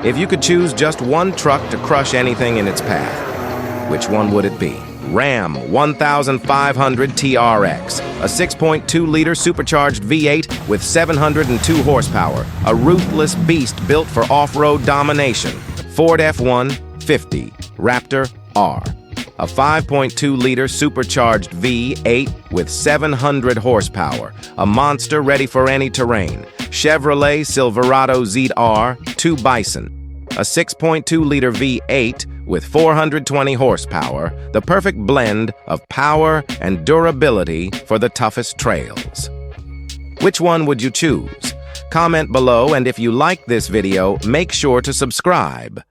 If you could choose just one truck to crush anything in its path, which one would it be? Ram 1500 TRX, a 6.2-liter supercharged V8 with 702 horsepower, a ruthless beast built for off-road domination. Ford F-150 Raptor R, a 5.2-liter supercharged V8 with 700 horsepower, a monster ready for any terrain. Chevrolet Silverado ZR2 Bison, a 6.2-liter V8 with 420 horsepower, the perfect blend of power and durability for the toughest trails. Which one would you choose? Comment below, and if you like this video, make sure to subscribe.